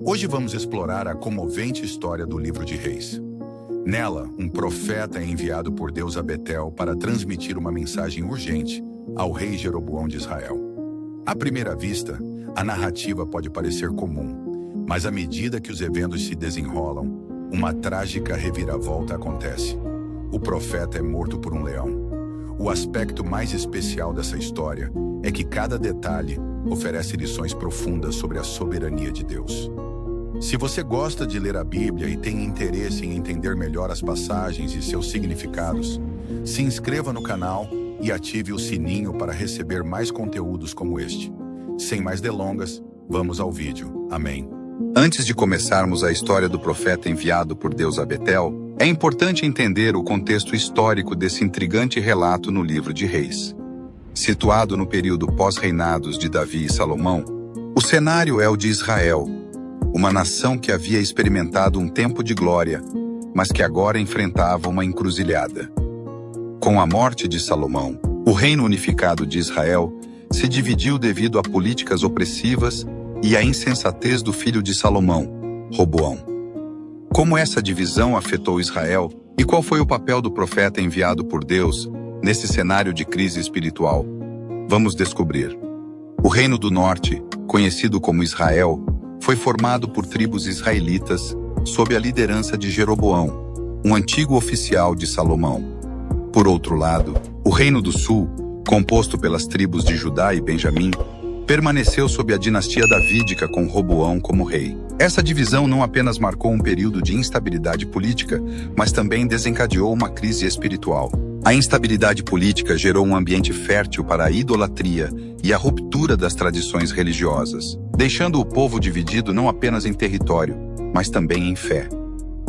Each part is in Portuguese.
Hoje vamos explorar a comovente história do livro de Reis. Nela, um profeta é enviado por Deus a Betel para transmitir uma mensagem urgente ao rei Jeroboão de Israel. À primeira vista, a narrativa pode parecer comum, mas à medida que os eventos se desenrolam, uma trágica reviravolta acontece. O profeta é morto por um leão. O aspecto mais especial dessa história é que cada detalhe oferece lições profundas sobre a soberania de Deus. Se você gosta de ler a Bíblia e tem interesse em entender melhor as passagens e seus significados, se inscreva no canal e ative o sininho para receber mais conteúdos como este. Sem mais delongas, vamos ao vídeo. Amém. Antes de começarmos a história do profeta enviado por Deus a Betel, é importante entender o contexto histórico desse intrigante relato no livro de Reis. Situado no período pós-reinados de Davi e Salomão, o cenário é o de Israel, uma nação que havia experimentado um tempo de glória, mas que agora enfrentava uma encruzilhada. Com a morte de Salomão, o reino unificado de Israel se dividiu devido a políticas opressivas e à insensatez do filho de Salomão, Roboão. Como essa divisão afetou Israel e qual foi o papel do profeta enviado por Deus nesse cenário de crise espiritual? Vamos descobrir. O Reino do Norte, conhecido como Israel, foi formado por tribos israelitas sob a liderança de Jeroboão, um antigo oficial de Salomão. Por outro lado, o Reino do Sul, composto pelas tribos de Judá e Benjamim, permaneceu sob a dinastia davídica com Roboão como rei. Essa divisão não apenas marcou um período de instabilidade política, mas também desencadeou uma crise espiritual. A instabilidade política gerou um ambiente fértil para a idolatria e a ruptura das tradições religiosas, deixando o povo dividido não apenas em território, mas também em fé.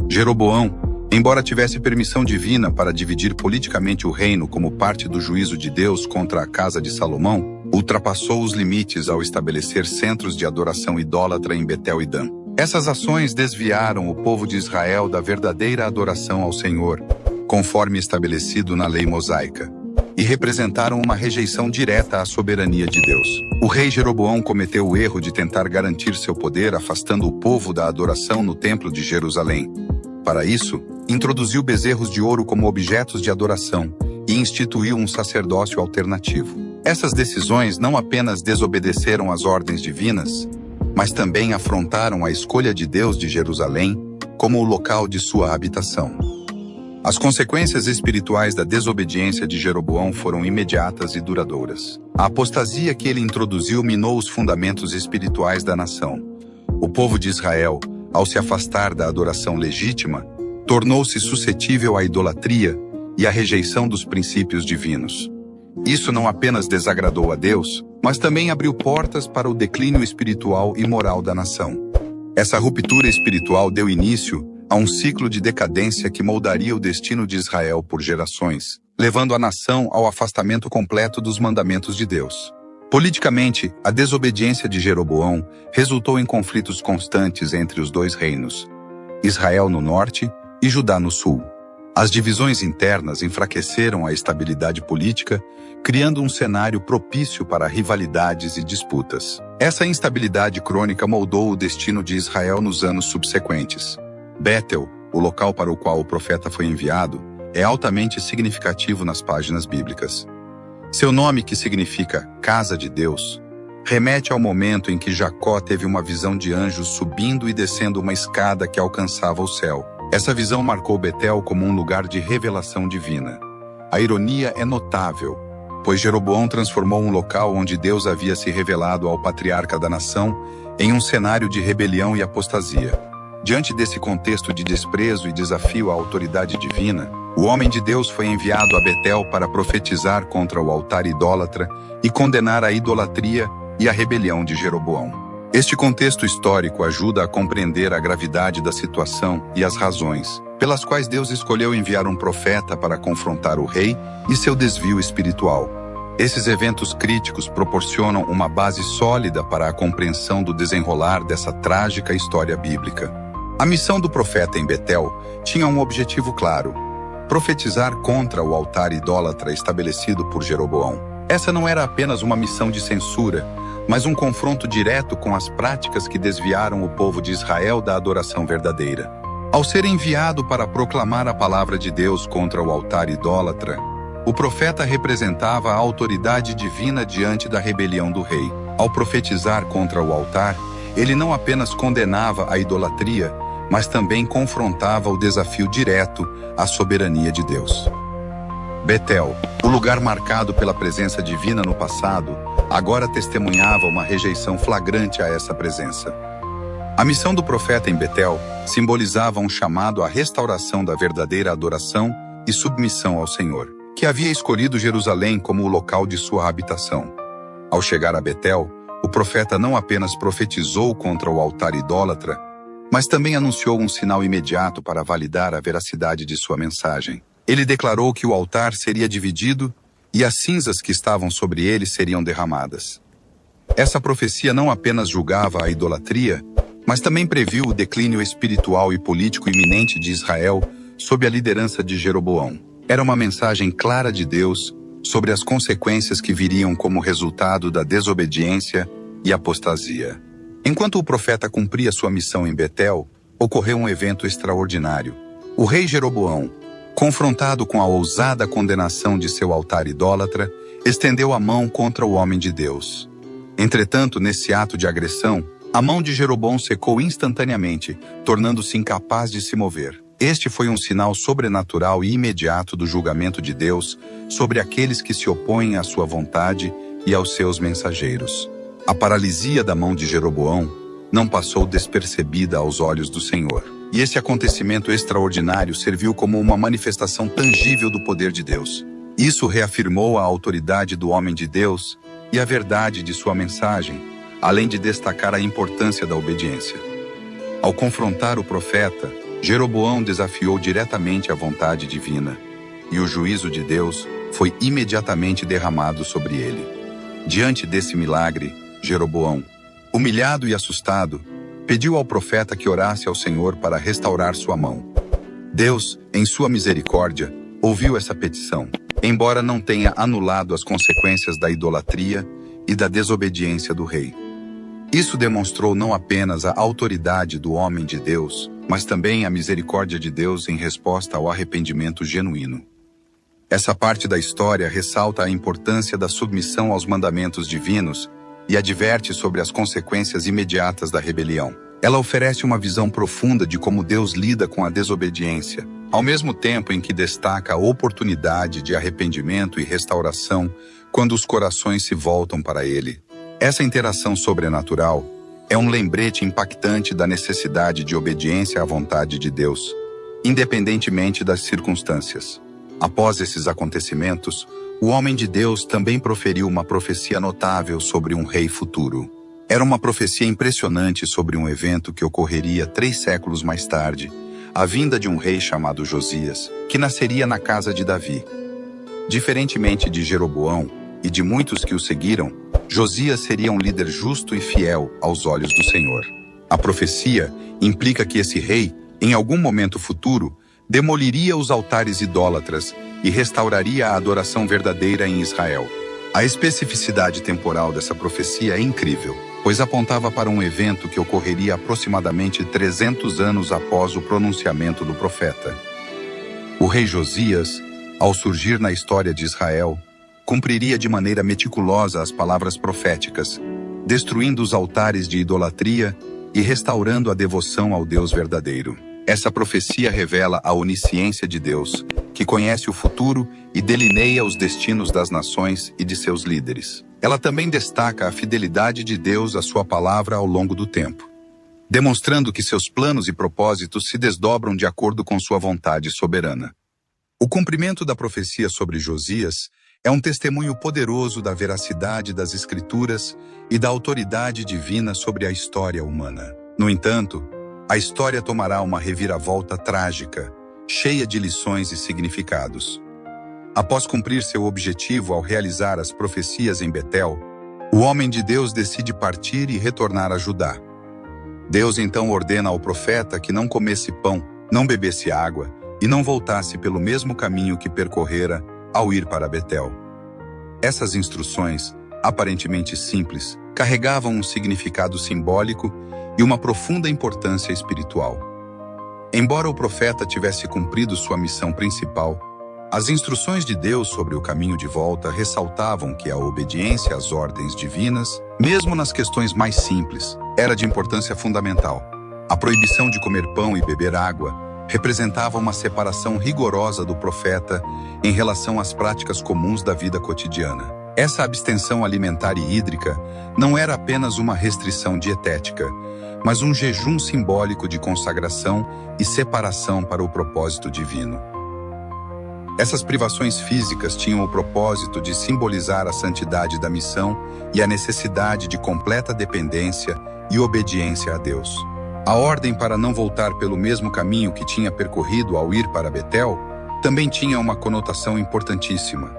Jeroboão, embora tivesse permissão divina para dividir politicamente o reino como parte do juízo de Deus contra a casa de Salomão, ultrapassou os limites ao estabelecer centros de adoração idólatra em Betel e Dan. Essas ações desviaram o povo de Israel da verdadeira adoração ao Senhor, conforme estabelecido na lei mosaica, e representaram uma rejeição direta à soberania de Deus. O rei Jeroboão cometeu o erro de tentar garantir seu poder afastando o povo da adoração no templo de Jerusalém. Para isso, introduziu bezerros de ouro como objetos de adoração e instituiu um sacerdócio alternativo. Essas decisões não apenas desobedeceram às ordens divinas, mas também afrontaram a escolha de Deus de Jerusalém como o local de sua habitação. As consequências espirituais da desobediência de Jeroboão foram imediatas e duradouras. A apostasia que ele introduziu minou os fundamentos espirituais da nação. O povo de Israel, ao se afastar da adoração legítima, tornou-se suscetível à idolatria e à rejeição dos princípios divinos. Isso não apenas desagradou a Deus, mas também abriu portas para o declínio espiritual e moral da nação. Essa ruptura espiritual deu início a um ciclo de decadência que moldaria o destino de Israel por gerações, levando a nação ao afastamento completo dos mandamentos de Deus. Politicamente, a desobediência de Jeroboão resultou em conflitos constantes entre os dois reinos, Israel no norte e Judá no sul. As divisões internas enfraqueceram a estabilidade política, criando um cenário propício para rivalidades e disputas. Essa instabilidade crônica moldou o destino de Israel nos anos subsequentes. Betel, o local para o qual o profeta foi enviado, é altamente significativo nas páginas bíblicas. Seu nome, que significa Casa de Deus, remete ao momento em que Jacó teve uma visão de anjos subindo e descendo uma escada que alcançava o céu. Essa visão marcou Betel como um lugar de revelação divina. A ironia é notável, pois Jeroboão transformou um local onde Deus havia se revelado ao patriarca da nação em um cenário de rebelião e apostasia. Diante desse contexto de desprezo e desafio à autoridade divina, o homem de Deus foi enviado a Betel para profetizar contra o altar idólatra e condenar a idolatria e a rebelião de Jeroboão. Este contexto histórico ajuda a compreender a gravidade da situação e as razões pelas quais Deus escolheu enviar um profeta para confrontar o rei e seu desvio espiritual. Esses eventos críticos proporcionam uma base sólida para a compreensão do desenrolar dessa trágica história bíblica. A missão do profeta em Betel tinha um objetivo claro: profetizar contra o altar idólatra estabelecido por Jeroboão. Essa não era apenas uma missão de censura, mas um confronto direto com as práticas que desviaram o povo de Israel da adoração verdadeira. Ao ser enviado para proclamar a palavra de Deus contra o altar idólatra, o profeta representava a autoridade divina diante da rebelião do rei. Ao profetizar contra o altar, ele não apenas condenava a idolatria, mas também confrontava o desafio direto à soberania de Deus. Betel, o lugar marcado pela presença divina no passado, agora testemunhava uma rejeição flagrante a essa presença. A missão do profeta em Betel simbolizava um chamado à restauração da verdadeira adoração e submissão ao Senhor, que havia escolhido Jerusalém como o local de sua habitação. Ao chegar a Betel, o profeta não apenas profetizou contra o altar idólatra, mas também anunciou um sinal imediato para validar a veracidade de sua mensagem. Ele declarou que o altar seria dividido e as cinzas que estavam sobre ele seriam derramadas. Essa profecia não apenas julgava a idolatria, mas também previu o declínio espiritual e político iminente de Israel sob a liderança de Jeroboão. Era uma mensagem clara de Deus sobre as consequências que viriam como resultado da desobediência e apostasia. Enquanto o profeta cumpria sua missão em Betel, ocorreu um evento extraordinário. O rei Jeroboão, confrontado com a ousada condenação de seu altar idólatra, estendeu a mão contra o homem de Deus. Entretanto, nesse ato de agressão, a mão de Jeroboão secou instantaneamente, tornando-se incapaz de se mover. Este foi um sinal sobrenatural e imediato do julgamento de Deus sobre aqueles que se opõem à sua vontade e aos seus mensageiros. A paralisia da mão de Jeroboão não passou despercebida aos olhos do Senhor. E esse acontecimento extraordinário serviu como uma manifestação tangível do poder de Deus. Isso reafirmou a autoridade do homem de Deus e a verdade de sua mensagem, além de destacar a importância da obediência. Ao confrontar o profeta, Jeroboão desafiou diretamente a vontade divina, e o juízo de Deus foi imediatamente derramado sobre ele. Diante desse milagre, Jeroboão, humilhado e assustado, pediu ao profeta que orasse ao Senhor para restaurar sua mão. Deus, em sua misericórdia, ouviu essa petição, embora não tenha anulado as consequências da idolatria e da desobediência do rei. Isso demonstrou não apenas a autoridade do homem de Deus, mas também a misericórdia de Deus em resposta ao arrependimento genuíno. Essa parte da história ressalta a importância da submissão aos mandamentos divinos e adverte sobre as consequências imediatas da rebelião. Ela oferece uma visão profunda de como Deus lida com a desobediência, ao mesmo tempo em que destaca a oportunidade de arrependimento e restauração quando os corações se voltam para Ele. Essa interação sobrenatural é um lembrete impactante da necessidade de obediência à vontade de Deus, independentemente das circunstâncias. Após esses acontecimentos, o homem de Deus também proferiu uma profecia notável sobre um rei futuro. Era uma profecia impressionante sobre um evento que ocorreria 3 séculos mais tarde, a vinda de um rei chamado Josias, que nasceria na casa de Davi. Diferentemente de Jeroboão e de muitos que o seguiram, Josias seria um líder justo e fiel aos olhos do Senhor. A profecia implica que esse rei, em algum momento futuro, demoliria os altares idólatras e restauraria a adoração verdadeira em Israel. A especificidade temporal dessa profecia é incrível, pois apontava para um evento que ocorreria aproximadamente 300 anos após o pronunciamento do profeta. O rei Josias, ao surgir na história de Israel, cumpriria de maneira meticulosa as palavras proféticas, destruindo os altares de idolatria e restaurando a devoção ao Deus verdadeiro. Essa profecia revela a onisciência de Deus, que conhece o futuro e delineia os destinos das nações e de seus líderes. Ela também destaca a fidelidade de Deus à sua palavra ao longo do tempo, demonstrando que seus planos e propósitos se desdobram de acordo com sua vontade soberana. O cumprimento da profecia sobre Josias é um testemunho poderoso da veracidade das Escrituras e da autoridade divina sobre a história humana. No entanto, a história tomará uma reviravolta trágica, cheia de lições e significados. Após cumprir seu objetivo ao realizar as profecias em Betel, o homem de Deus decide partir e retornar a Judá. Deus então ordena ao profeta que não comesse pão, não bebesse água e não voltasse pelo mesmo caminho que percorrera ao ir para Betel. Essas instruções, aparentemente simples, carregavam um significado simbólico e uma profunda importância espiritual. Embora o profeta tivesse cumprido sua missão principal, as instruções de Deus sobre o caminho de volta ressaltavam que a obediência às ordens divinas, mesmo nas questões mais simples, era de importância fundamental. A proibição de comer pão e beber água representava uma separação rigorosa do profeta em relação às práticas comuns da vida cotidiana. Essa abstenção alimentar e hídrica não era apenas uma restrição dietética, mas um jejum simbólico de consagração e separação para o propósito divino. Essas privações físicas tinham o propósito de simbolizar a santidade da missão e a necessidade de completa dependência e obediência a Deus. A ordem para não voltar pelo mesmo caminho que tinha percorrido ao ir para Betel também tinha uma conotação importantíssima.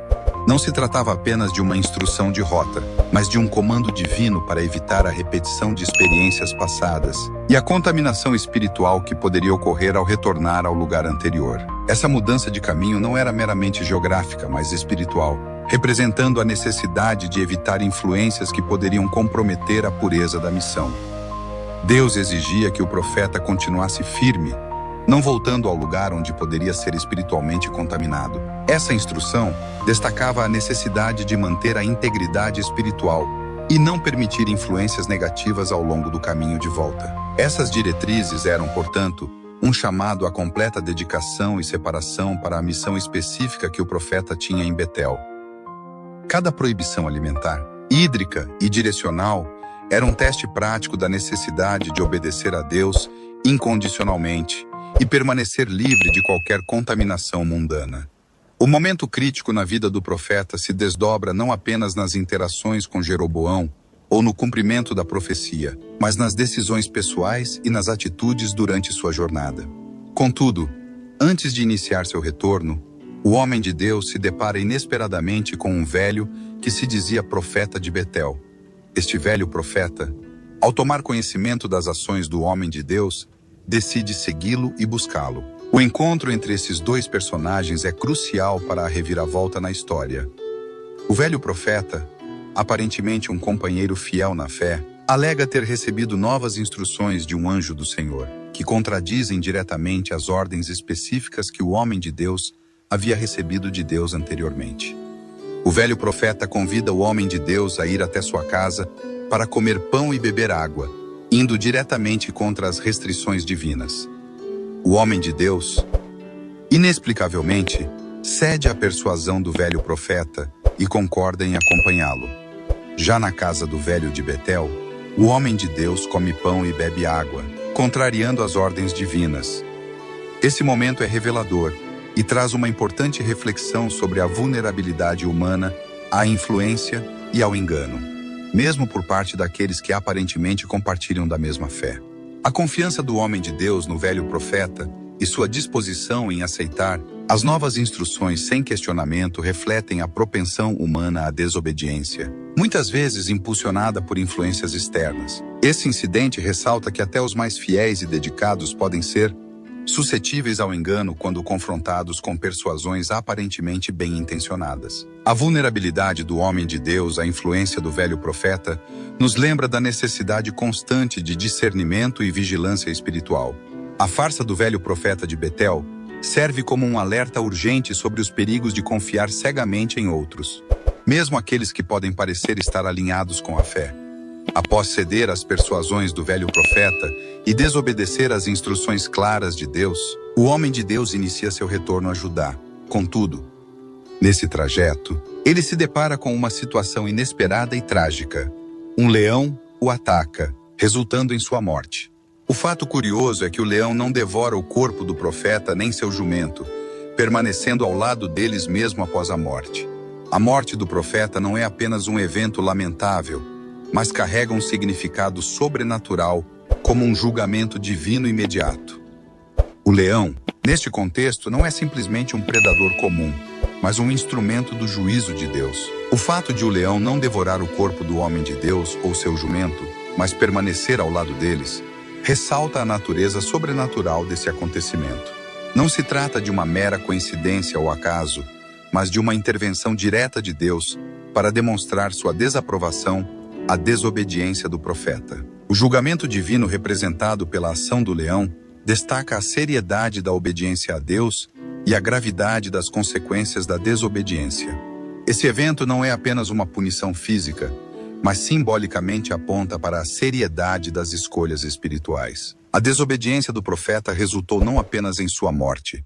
Não se tratava apenas de uma instrução de rota, mas de um comando divino para evitar a repetição de experiências passadas e a contaminação espiritual que poderia ocorrer ao retornar ao lugar anterior. Essa mudança de caminho não era meramente geográfica, mas espiritual, representando a necessidade de evitar influências que poderiam comprometer a pureza da missão. Deus exigia que o profeta continuasse firme, não voltando ao lugar onde poderia ser espiritualmente contaminado. Essa instrução destacava a necessidade de manter a integridade espiritual e não permitir influências negativas ao longo do caminho de volta. Essas diretrizes eram, portanto, um chamado à completa dedicação e separação para a missão específica que o profeta tinha em Betel. Cada proibição alimentar, hídrica e direcional era um teste prático da necessidade de obedecer a Deus incondicionalmente e permanecer livre de qualquer contaminação mundana. O momento crítico na vida do profeta se desdobra não apenas nas interações com Jeroboão ou no cumprimento da profecia, mas nas decisões pessoais e nas atitudes durante sua jornada. Contudo, antes de iniciar seu retorno, o homem de Deus se depara inesperadamente com um velho que se dizia profeta de Betel. Este velho profeta, ao tomar conhecimento das ações do homem de Deus, decide segui-lo e buscá-lo. O encontro entre esses dois personagens é crucial para a reviravolta na história. O velho profeta, aparentemente um companheiro fiel na fé, alega ter recebido novas instruções de um anjo do Senhor, que contradizem diretamente as ordens específicas que o homem de Deus havia recebido de Deus anteriormente. O velho profeta convida o homem de Deus a ir até sua casa para comer pão e beber água, indo diretamente contra as restrições divinas. O homem de Deus, inexplicavelmente, cede à persuasão do velho profeta e concorda em acompanhá-lo. Já na casa do velho de Betel, o homem de Deus come pão e bebe água, contrariando as ordens divinas. Esse momento é revelador e traz uma importante reflexão sobre a vulnerabilidade humana, à influência e ao engano, mesmo por parte daqueles que aparentemente compartilham da mesma fé. A confiança do homem de Deus no velho profeta e sua disposição em aceitar as novas instruções sem questionamento refletem a propensão humana à desobediência, muitas vezes impulsionada por influências externas. Esse incidente ressalta que até os mais fiéis e dedicados podem ser suscetíveis ao engano quando confrontados com persuasões aparentemente bem-intencionadas. A vulnerabilidade do homem de Deus à influência do velho profeta nos lembra da necessidade constante de discernimento e vigilância espiritual. A farsa do velho profeta de Betel serve como um alerta urgente sobre os perigos de confiar cegamente em outros, mesmo aqueles que podem parecer estar alinhados com a fé. Após ceder às persuasões do velho profeta e desobedecer às instruções claras de Deus, o homem de Deus inicia seu retorno a Judá. Contudo, nesse trajeto, ele se depara com uma situação inesperada e trágica. Um leão o ataca, resultando em sua morte. O fato curioso é que o leão não devora o corpo do profeta nem seu jumento, permanecendo ao lado deles mesmo após a morte. A morte do profeta não é apenas um evento lamentável, mas carrega um significado sobrenatural, como um julgamento divino imediato. O leão, neste contexto, não é simplesmente um predador comum, mas um instrumento do juízo de Deus. O fato de o leão não devorar o corpo do homem de Deus ou seu jumento, mas permanecer ao lado deles, ressalta a natureza sobrenatural desse acontecimento. Não se trata de uma mera coincidência ou acaso, mas de uma intervenção direta de Deus para demonstrar sua desaprovação A desobediência do profeta. O julgamento divino representado pela ação do leão destaca a seriedade da obediência a Deus e a gravidade das consequências da desobediência. Esse evento não é apenas uma punição física, mas simbolicamente aponta para a seriedade das escolhas espirituais. A desobediência do profeta resultou não apenas em sua morte,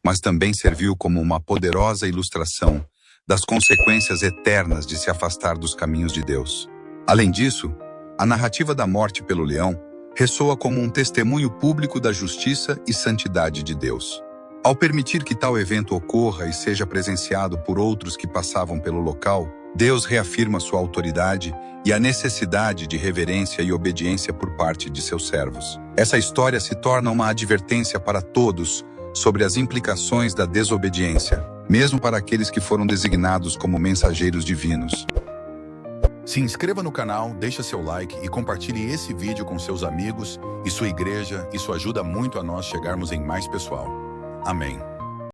mas também serviu como uma poderosa ilustração das consequências eternas de se afastar dos caminhos de Deus. Além disso, a narrativa da morte pelo leão ressoa como um testemunho público da justiça e santidade de Deus. Ao permitir que tal evento ocorra e seja presenciado por outros que passavam pelo local, Deus reafirma sua autoridade e a necessidade de reverência e obediência por parte de seus servos. Essa história se torna uma advertência para todos sobre as implicações da desobediência, mesmo para aqueles que foram designados como mensageiros divinos. Se inscreva no canal, deixa seu like e compartilhe esse vídeo com seus amigos e sua igreja. Isso ajuda muito a nós chegarmos em mais pessoal. Amém.